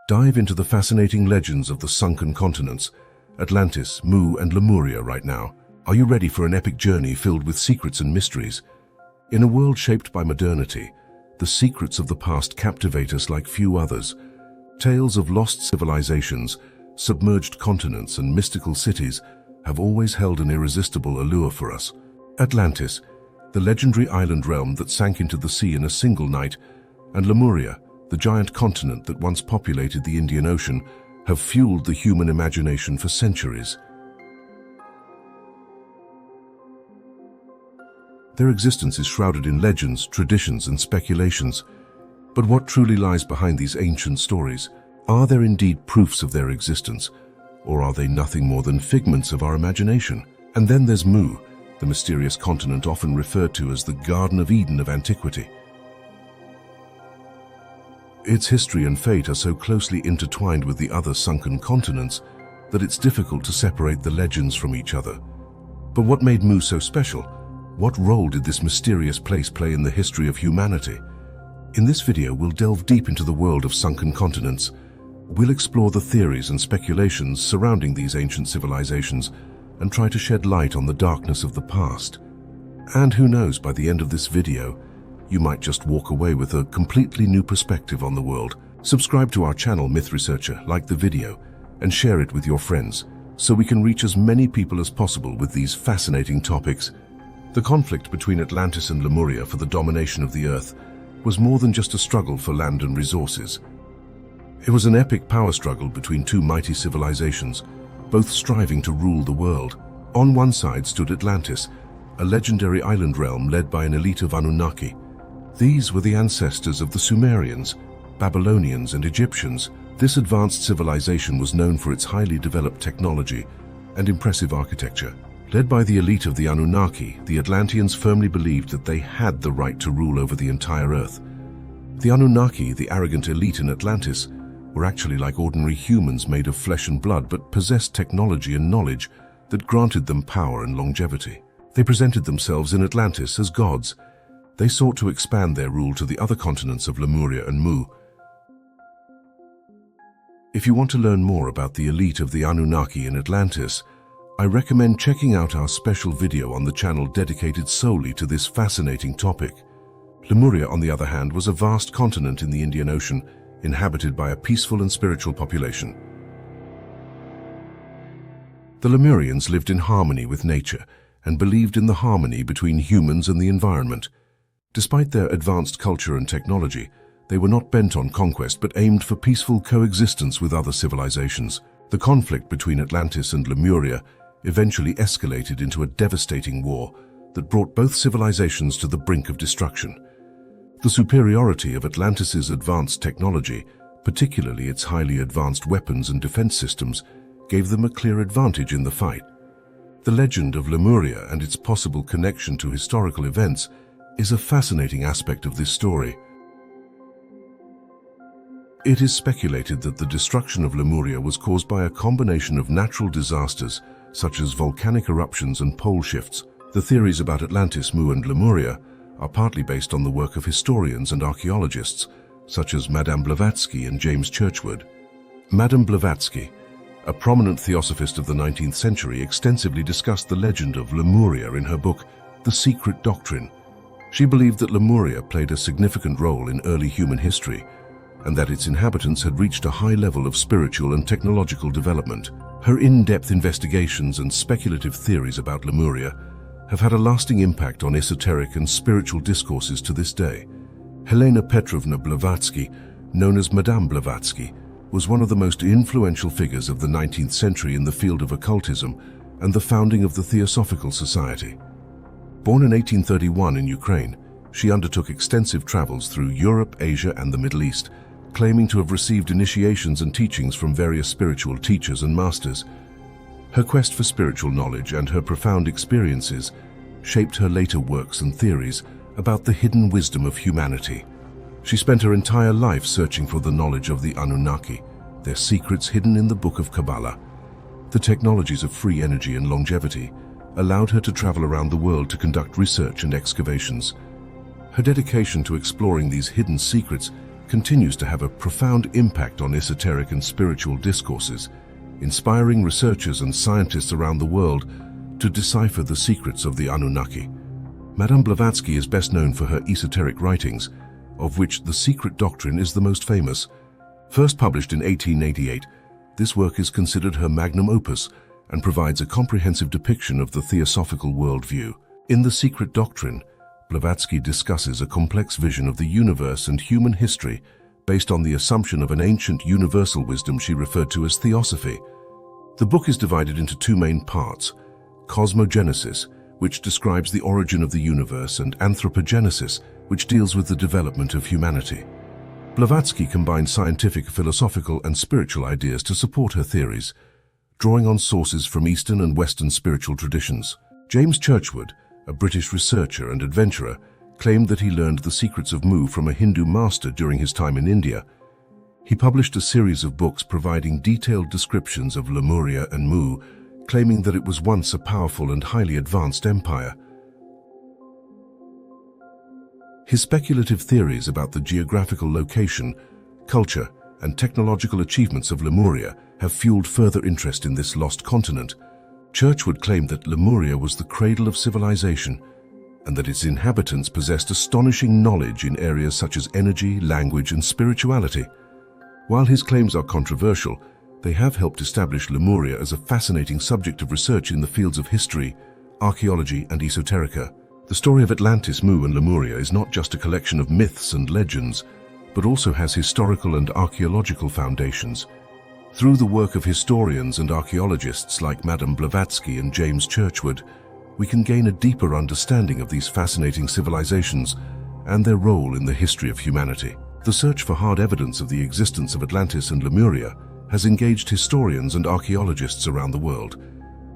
Dive into the fascinating legends of the sunken continents, Atlantis, Mu, and Lemuria right now. Are you ready for an epic journey filled with secrets and mysteries? In a world shaped by modernity, the secrets of the past captivate us like few others. Tales of lost civilizations, submerged continents, and mystical cities have always held an irresistible allure for us. Atlantis, the legendary island realm that sank into the sea in a single night, and Lemuria, the giant continent that once populated the Indian Ocean, have fueled the human imagination for centuries. Their existence is shrouded in legends, traditions, and speculations. But what truly lies behind these ancient stories? Are there indeed proofs of their existence, or are they nothing more than figments of our imagination? And then there's Mu, the mysterious continent often referred to as the Garden of Eden of antiquity. Its history and fate are so closely intertwined with the other sunken continents that it's difficult to separate the legends from each other. But what made Mu so special? What role did this mysterious place play in the history of humanity? In this video, we'll delve deep into the world of sunken continents. We'll explore the theories and speculations surrounding these ancient civilizations and try to shed light on the darkness of the past. And who knows, by the end of this video, you might just walk away with a completely new perspective on the world. Subscribe to our channel, Myth Researcher, like the video, and share it with your friends so we can reach as many people as possible with these fascinating topics. The conflict between Atlantis and Lemuria for the domination of the Earth was more than just a struggle for land and resources. It was an epic power struggle between two mighty civilizations, both striving to rule the world. On one side stood Atlantis, a legendary island realm led by an elite of Anunnaki. These were the ancestors of the Sumerians, Babylonians, and Egyptians. This advanced civilization was known for its highly developed technology and impressive architecture. Led by the elite of the Anunnaki, the Atlanteans firmly believed that they had the right to rule over the entire Earth. The Anunnaki, the arrogant elite in Atlantis, were actually like ordinary humans made of flesh and blood, but possessed technology and knowledge that granted them power and longevity. They presented themselves in Atlantis as gods. They sought to expand their rule to the other continents of Lemuria and Mu. If you want to learn more about the elite of the Anunnaki in Atlantis, I recommend checking out our special video on the channel dedicated solely to this fascinating topic. Lemuria, on the other hand, was a vast continent in the Indian Ocean, inhabited by a peaceful and spiritual population. The Lemurians lived in harmony with nature and believed in the harmony between humans and the environment. Despite their advanced culture and technology, they were not bent on conquest but aimed for peaceful coexistence with other civilizations. The conflict between Atlantis and Lemuria eventually escalated into a devastating war that brought both civilizations to the brink of destruction. The superiority of Atlantis's advanced technology, particularly its highly advanced weapons and defense systems, gave them a clear advantage in the fight. The legend of Lemuria and its possible connection to historical events is a fascinating aspect of this story. It is speculated that the destruction of Lemuria was caused by a combination of natural disasters such as volcanic eruptions and pole shifts. The theories about Atlantis, Mu, and Lemuria are partly based on the work of historians and archaeologists, such as Madame Blavatsky and James Churchward. Madame Blavatsky, a prominent theosophist of the 19th century, extensively discussed the legend of Lemuria in her book, The Secret Doctrine. She believed that Lemuria played a significant role in early human history, and that its inhabitants had reached a high level of spiritual and technological development. Her in-depth investigations and speculative theories about Lemuria have had a lasting impact on esoteric and spiritual discourses to this day. Helena Petrovna Blavatsky, known as Madame Blavatsky, was one of the most influential figures of the 19th century in the field of occultism and the founding of the Theosophical Society. Born in 1831 in Ukraine, she undertook extensive travels through Europe, Asia, and the Middle East, claiming to have received initiations and teachings from various spiritual teachers and masters. Her quest for spiritual knowledge and her profound experiences shaped her later works and theories about the hidden wisdom of humanity. She spent her entire life searching for the knowledge of the Anunnaki, their secrets hidden in the Book of Kabbalah. The technologies of free energy and longevity allowed her to travel around the world to conduct research and excavations. Her dedication to exploring these hidden secrets continues to have a profound impact on esoteric and spiritual discourses, inspiring researchers and scientists around the world to decipher the secrets of the Anunnaki. Madame Blavatsky is best known for her esoteric writings, of which The Secret Doctrine is the most famous. First published in 1888, this work is considered her magnum opus and provides a comprehensive depiction of the theosophical worldview. In The Secret Doctrine, Blavatsky discusses a complex vision of the universe and human history based on the assumption of an ancient universal wisdom she referred to as theosophy. The book is divided into two main parts: cosmogenesis, which describes the origin of the universe, and anthropogenesis, which deals with the development of humanity. Blavatsky combined scientific, philosophical, and spiritual ideas to support her theories, drawing on sources from Eastern and Western spiritual traditions. James Churchward, a British researcher and adventurer, claimed that he learned the secrets of Mu from a Hindu master during his time in India. He published a series of books providing detailed descriptions of Lemuria and Mu, claiming that it was once a powerful and highly advanced empire. His speculative theories about the geographical location, culture, and technological achievements of Lemuria have fueled further interest in this lost continent. Churchward claimed that Lemuria was the cradle of civilization and that its inhabitants possessed astonishing knowledge in areas such as energy, language, and spirituality. While his claims are controversial, they have helped establish Lemuria as a fascinating subject of research in the fields of history, archaeology, and esoterica. The story of Atlantis, Mu, and Lemuria is not just a collection of myths and legends, but also has historical and archaeological foundations. Through the work of historians and archaeologists like Madame Blavatsky and James Churchward, we can gain a deeper understanding of these fascinating civilizations and their role in the history of humanity. The search for hard evidence of the existence of Atlantis and Lemuria has engaged historians and archaeologists around the world.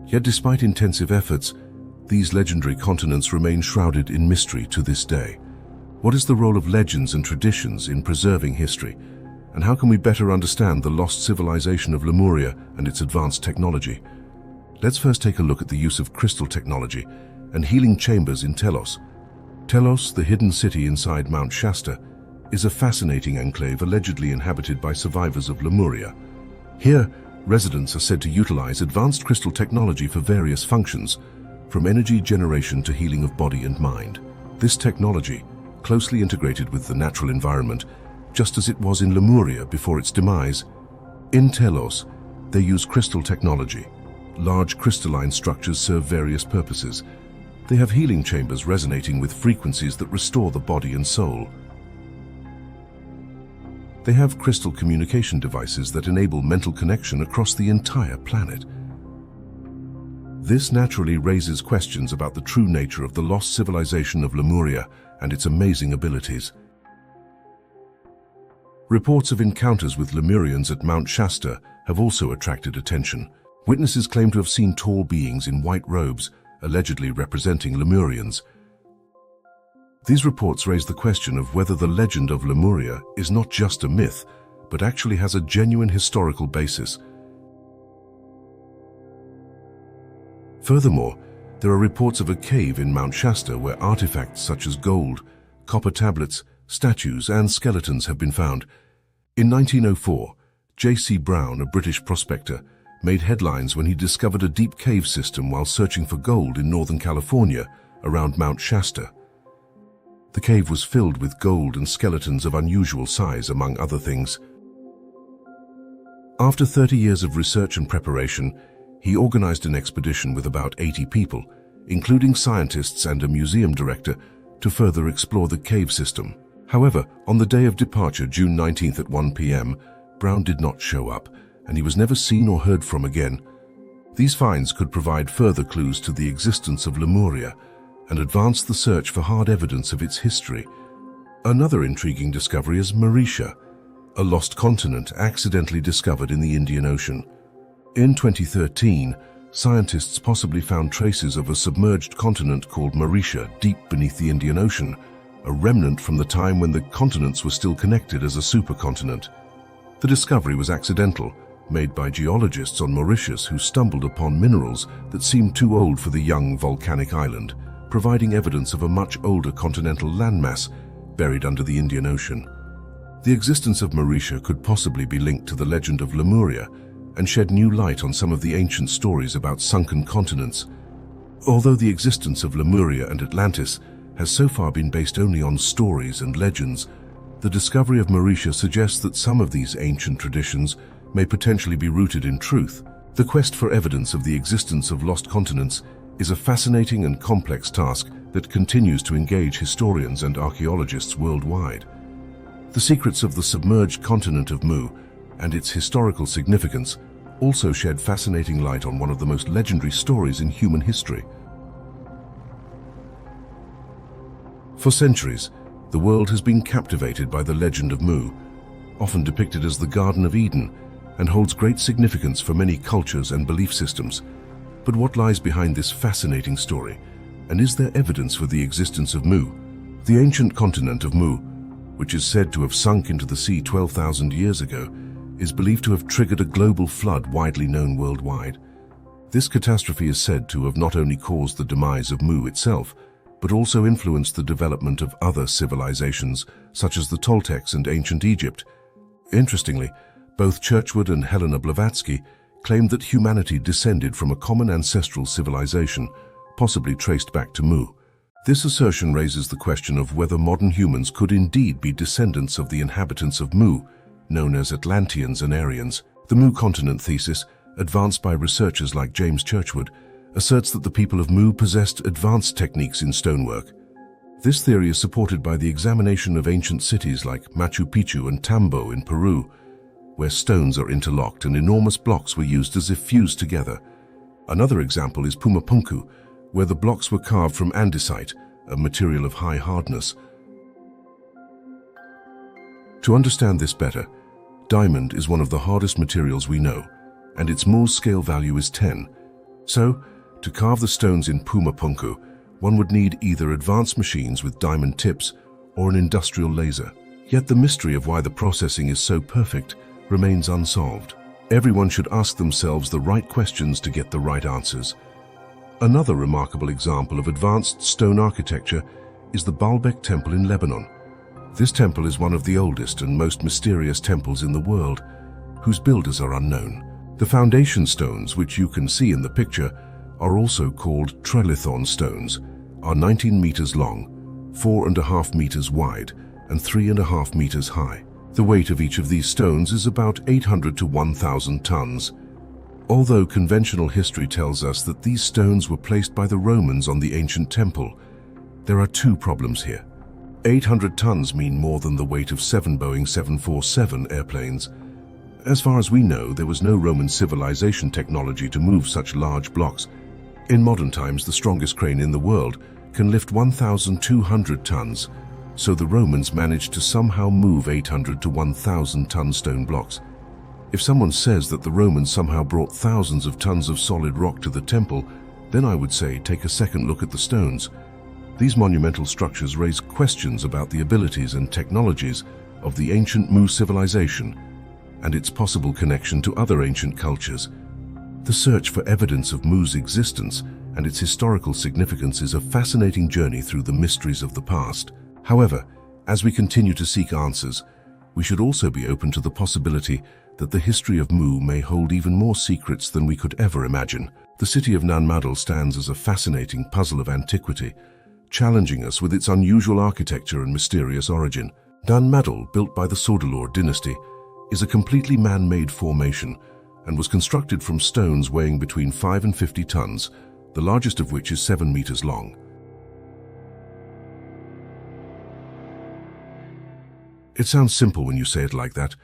Yet despite intensive efforts, these legendary continents remain shrouded in mystery to this day. What is the role of legends and traditions in preserving history? And how can we better understand the lost civilization of Lemuria and its advanced technology? Let's first take a look at the use of crystal technology and healing chambers in Telos. Telos, the hidden city inside Mount Shasta, is a fascinating enclave allegedly inhabited by survivors of Lemuria. Here, residents are said to utilize advanced crystal technology for various functions, from energy generation to healing of body and mind. This technology, closely integrated with the natural environment, just as it was in Lemuria before its demise. In Telos, they use crystal technology. Large crystalline structures serve various purposes. They have healing chambers resonating with frequencies that restore the body and soul. They have crystal communication devices that enable mental connection across the entire planet. This naturally raises questions about the true nature of the lost civilization of Lemuria and its amazing abilities. Reports of encounters with Lemurians at Mount Shasta have also attracted attention. Witnesses claim to have seen tall beings in white robes, allegedly representing Lemurians. These reports raise the question of whether the legend of Lemuria is not just a myth, but actually has a genuine historical basis. Furthermore, there are reports of a cave in Mount Shasta where artifacts such as gold, copper tablets, statues, and skeletons have been found. In 1904, J.C. Brown, a British prospector, made headlines when he discovered a deep cave system while searching for gold in Northern California around Mount Shasta. The cave was filled with gold and skeletons of unusual size, among other things. After 30 years of research and preparation, he organized an expedition with about 80 people, including scientists and a museum director, to further explore the cave system. However, on the day of departure, June 19th at 1 p.m., Brown did not show up, and he was never seen or heard from again. These finds could provide further clues to the existence of Lemuria and advance the search for hard evidence of its history. Another intriguing discovery is Mauritius, a lost continent accidentally discovered in the Indian Ocean. In 2013, scientists possibly found traces of a submerged continent called Mauritius deep beneath the Indian Ocean, a remnant from the time when the continents were still connected as a supercontinent. The discovery was accidental, made by geologists on Mauritius who stumbled upon minerals that seemed too old for the young volcanic island, providing evidence of a much older continental landmass buried under the Indian Ocean. The existence of Mauritia could possibly be linked to the legend of Lemuria and shed new light on some of the ancient stories about sunken continents. Although the existence of Lemuria and Atlantis has so far been based only on stories and legends, the discovery of Mauritia suggests that some of these ancient traditions may potentially be rooted in truth. The quest for evidence of the existence of lost continents is a fascinating and complex task that continues to engage historians and archaeologists worldwide. The secrets of the submerged continent of Mu and its historical significance also shed fascinating light on one of the most legendary stories in human history. For centuries, the world has been captivated by the legend of Mu, often depicted as the Garden of Eden, and holds great significance for many cultures and belief systems. But what lies behind this fascinating story, and is there evidence for the existence of Mu? The ancient continent of Mu, which is said to have sunk into the sea 12,000 years ago, is believed to have triggered a global flood widely known worldwide. This catastrophe is said to have not only caused the demise of Mu itself, but also influenced the development of other civilizations, such as the Toltecs and ancient Egypt. Interestingly, both Churchward and Helena Blavatsky claimed that humanity descended from a common ancestral civilization, possibly traced back to Mu. This assertion raises the question of whether modern humans could indeed be descendants of the inhabitants of Mu, known as Atlanteans and Aryans. The Mu continent thesis, advanced by researchers like James Churchward, asserts that the people of Mu possessed advanced techniques in stonework. This theory is supported by the examination of ancient cities like Machu Picchu and Tambo in Peru, where stones are interlocked and enormous blocks were used as if fused together. Another example is Pumapunku, where the blocks were carved from andesite, a material of high hardness. To understand this better, diamond is one of the hardest materials we know, and its Mohs scale value is 10. So, to carve the stones in Pumapunku, one would need either advanced machines with diamond tips or an industrial laser. Yet the mystery of why the processing is so perfect remains unsolved. Everyone should ask themselves the right questions to get the right answers. Another remarkable example of advanced stone architecture is the Baalbek Temple in Lebanon. This temple is one of the oldest and most mysterious temples in the world, whose builders are unknown. The foundation stones, which you can see in the picture, are also called trilithon stones, are 19 meters long, 4.5 meters wide, and 3.5 meters high. The weight of each of these stones is about 800 to 1,000 tons. Although conventional history tells us that these stones were placed by the Romans on the ancient temple, there are two problems here. 800 tons mean more than the weight of 7 Boeing 747 airplanes. As far as we know, there was no Roman civilization technology to move such large blocks. In modern times, the strongest crane in the world can lift 1,200 tons, so the Romans managed to somehow move 800 to 1,000 ton stone blocks. If someone says that the Romans somehow brought thousands of tons of solid rock to the temple, then I would say take a second look at the stones. These monumental structures raise questions about the abilities and technologies of the ancient Mu civilization and its possible connection to other ancient cultures. The search for evidence of Mu's existence and its historical significance is a fascinating journey through the mysteries of the past. However, as we continue to seek answers, we should also be open to the possibility that the history of Mu may hold even more secrets than we could ever imagine. The city of Nan Madol stands as a fascinating puzzle of antiquity, challenging us with its unusual architecture and mysterious origin. Nan Madol, built by the Sodalor dynasty, is a completely man-made formation and was constructed from stones weighing between 5 and 50 tons, the largest of which is 7 meters long. It sounds simple when you say it like that,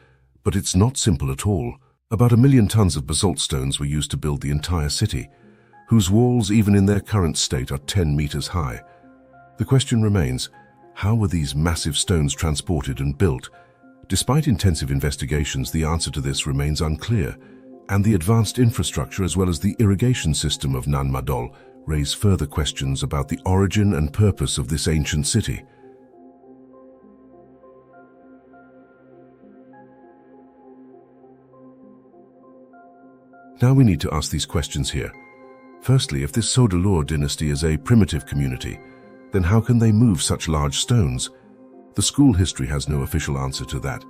but it's not simple at all. About 1 million tons of basalt stones were used to build the entire city, whose walls, even in their current state, are 10 meters high. The question remains, how were these massive stones transported and built? Despite intensive investigations, the answer to this remains unclear, and the advanced infrastructure as well as the irrigation system of Nan Madol raise further questions about the origin and purpose of this ancient city. Now we need to ask these questions here. Firstly, if this Sodalor dynasty is a primitive community, then how can they move such large stones? The school history has no official answer to that.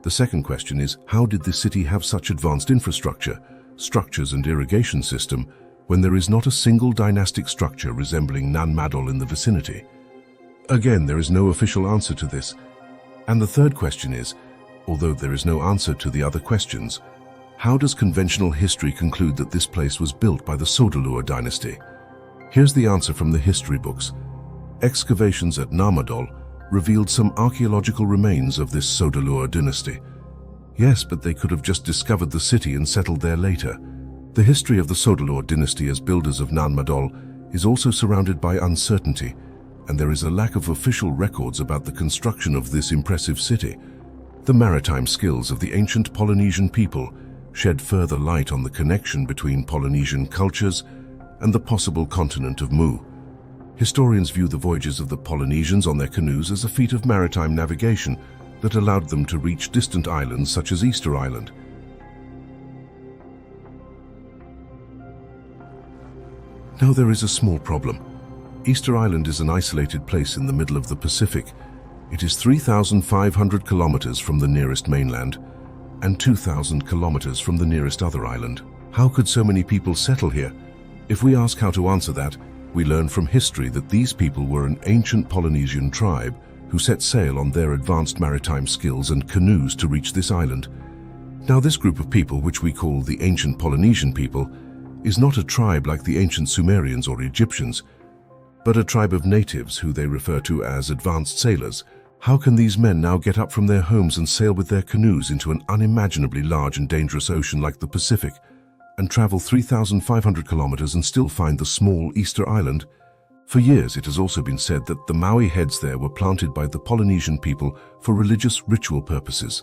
The second question is, how did this city have such advanced infrastructure, structures and irrigation system when there is not a single dynastic structure resembling Nan Madol in the vicinity? Again, there is no official answer to this. And the third question is, although there is no answer to the other questions, how does conventional history conclude that this place was built by the Sodalur dynasty? Here's the answer from the history books. Excavations at Narmadol revealed some archaeological remains of this Sodalur dynasty. Yes, but they could have just discovered the city and settled there later. The history of the Sodalur dynasty as builders of Narmadol is also surrounded by uncertainty, and there is a lack of official records about the construction of this impressive city. The maritime skills of the ancient Polynesian people shed further light on the connection between Polynesian cultures and the possible continent of Mu. Historians view the voyages of the Polynesians on their canoes as a feat of maritime navigation that allowed them to reach distant islands such as Easter Island. Now there is a small problem. Easter Island is an isolated place in the middle of the Pacific. It is 3,500 kilometers from the nearest mainland and 2,000 kilometers from the nearest other island. How could so many people settle here? If we ask how to answer that, we learn from history that these people were an ancient Polynesian tribe who set sail on their advanced maritime skills and canoes to reach this island. Now this group of people, which we call the ancient Polynesian people, is not a tribe like the ancient Sumerians or Egyptians, but a tribe of natives who they refer to as advanced sailors. How can these men now get up from their homes and sail with their canoes into an unimaginably large and dangerous ocean like the Pacific, and travel 3,500 kilometers and still find the small Easter Island? For years it has also been said that the Maui heads there were planted by the Polynesian people for religious ritual purposes.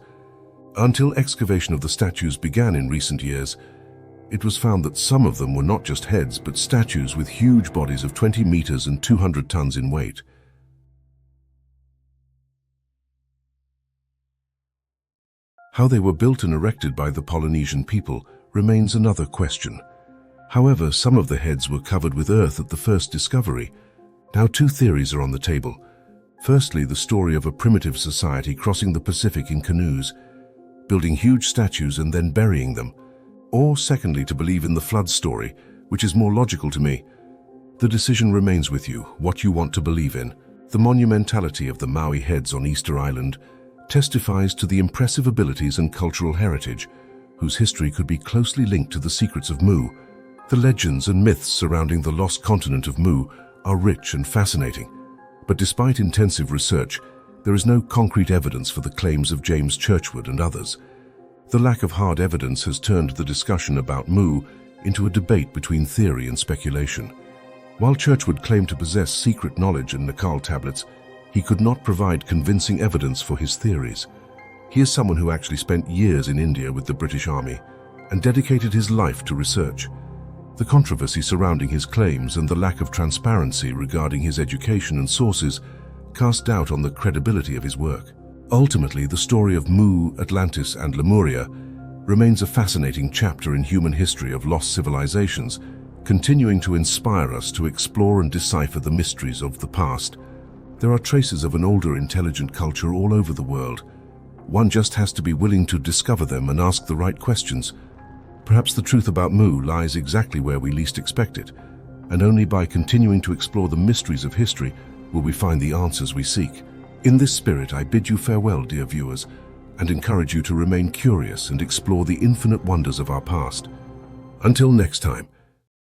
Until excavation of the statues began in recent years, it was found that some of them were not just heads but statues with huge bodies of 20 meters and 200 tons in weight. How they were built and erected by the Polynesian people remains another question. However, some of the heads were covered with earth at the first discovery. Now two theories are on the table. Firstly, the story of a primitive society crossing the Pacific in canoes, building huge statues and then burying them. Or secondly, to believe in the flood story, which is more logical to me. The decision remains with you, what you want to believe in. The monumentality of the Maui heads on Easter Island testifies to the impressive abilities and cultural heritage, whose history could be closely linked to the secrets of Mu. The legends and myths surrounding the lost continent of Mu are rich and fascinating. But despite intensive research, there is no concrete evidence for the claims of James Churchward and others. The lack of hard evidence has turned the discussion about Mu into a debate between theory and speculation. While Churchward claimed to possess secret knowledge and Nakal tablets, he could not provide convincing evidence for his theories. He is someone who actually spent years in India with the British Army and dedicated his life to research. The controversy surrounding his claims and the lack of transparency regarding his education and sources cast doubt on the credibility of his work. Ultimately, the story of Mu, Atlantis, and Lemuria remains a fascinating chapter in human history of lost civilizations, continuing to inspire us to explore and decipher the mysteries of the past. There are traces of an older, intelligent culture all over the world. One just has to be willing to discover them and ask the right questions. Perhaps the truth about Mu lies exactly where we least expect it, and only by continuing to explore the mysteries of history will we find the answers we seek. In this spirit, I bid you farewell, dear viewers, and encourage you to remain curious and explore the infinite wonders of our past. Until next time,